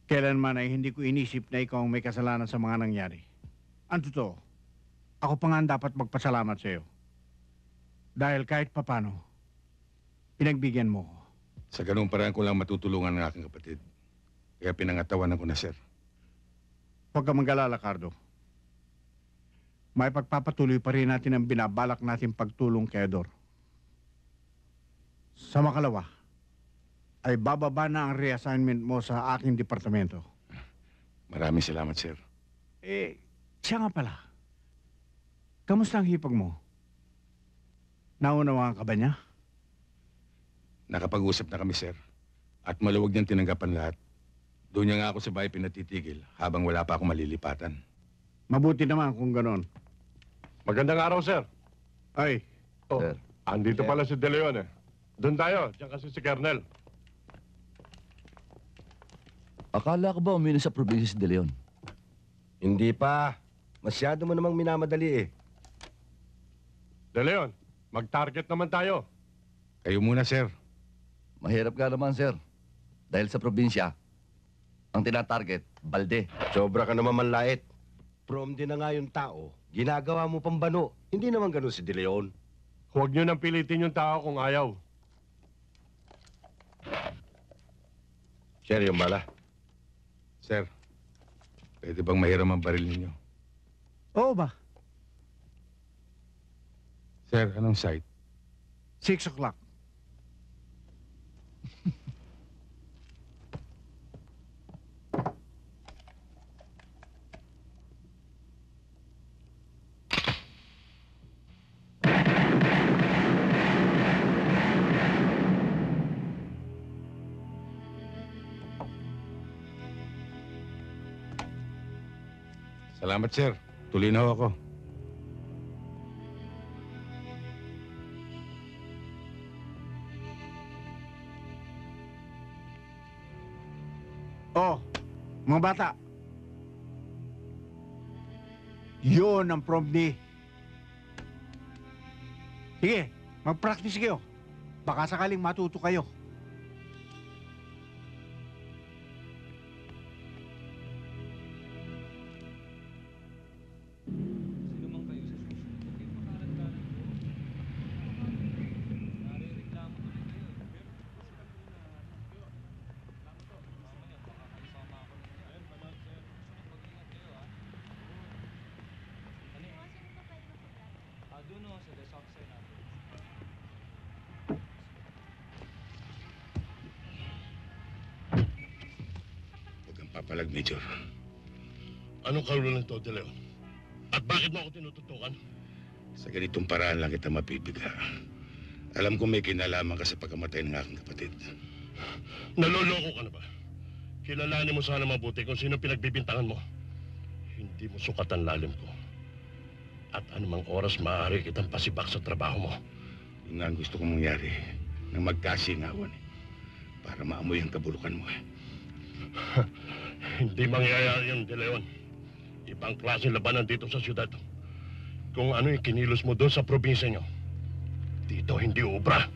Kailanman ay hindi ko inisip na ikaw ang may kasalanan sa mga nangyari. Ang totoo, ako pa nga ang dapat magpasalamat sa iyo. Dahil kahit papano, pinagbigyan mo ko. Sa ganung paraan ko lang matutulungan ng aking kapatid. Kaya pinangatawanan ko na, sir. Huwag ka mag-alala, Cardo. May pagpapatuloy pa rin natin ang binabalak natin pagtulong kay Ador. Sa makalawa, ay bababa na ang reassignment mo sa aking departamento. Maraming salamat, sir. Siya nga pala. Kamusta ang hipag mo? Naunawaan ka ba niya? Nakapag-usap na kami, sir. At maluwag niyang tinanggapan lahat. Doon niya nga ako sa bahay pinatitigil habang wala pa akong malilipatan. Mabuti naman kung ganon. Magandang araw, sir. Ay, Sir. Andito pala si De Leon, eh. Doon tayo. Diyan kasi si Kernel. Akala ko ba umino sa probinsya si De Leon? Hindi pa. Masyado mo namang minamadali eh. De Leon, mag-target naman tayo. Kayo muna, sir. Mahirap ka naman, sir. Dahil sa probinsya, ang tinatarget, balde. Sobra ka naman manlait. Prom din na nga yung tao. Ginagawa mo pang bano. Hindi naman ganun si De Leon. Huwag niyo nang pilitin yung tao kung ayaw. Sir, yung bala. Sir, pwede bang mahiram ang baril ninyo? oo ba? Sir, anong site? 6 o'clock. Salamat, sir. Tuloy na ho ako. Oh, mga bata. Yun ang prom day. Sige, mag-practice kayo. Baka sakaling matuto kayo. Huwag kang papalag, Major. Anong karulan nito, De Leon? At bakit mo ako tinututukan? Sa ganitong paraan lang kita mapibiga. Alam ko may kinalaman ka sa pagkamatay ng aking kapatid. Naloloko ka na ba? Kilalanin mo sana mabuti kung sino pinagbibintangan mo. Hindi mo sukat ang lalim ko. At anumang oras maaari kitang pasibak sa trabaho mo. Yun nga ang gusto kong mangyari nang magkasingawan para maamoy ang kabulukan mo. Hindi mangyayari yun, De Leon. Ibang klaseng labanan dito sa syudad. Kung ano yung kinilos mo doon sa probinsya nyo, dito hindi ubra.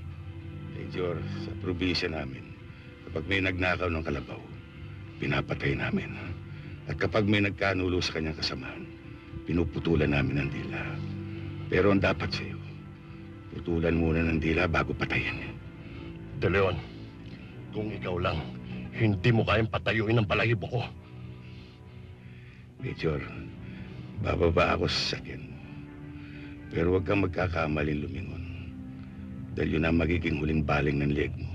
Major, sa probinsya namin, kapag may nagnakaw ng kalabaw, pinapatay namin. At kapag may nagkanulo sa kanyang kasamahan, pinuputulan namin ang dila. Pero ang dapat sa'yo, putulan muna ng dila bago patayin. De Leon, kung ikaw lang, hindi mo kayang patayuin ang balahibo ko. Major, bababa ako sa sasakyan mo. Pero huwag kang magkakamaling lumingon. Dahil yun ang magiging huling baling ng leg mo.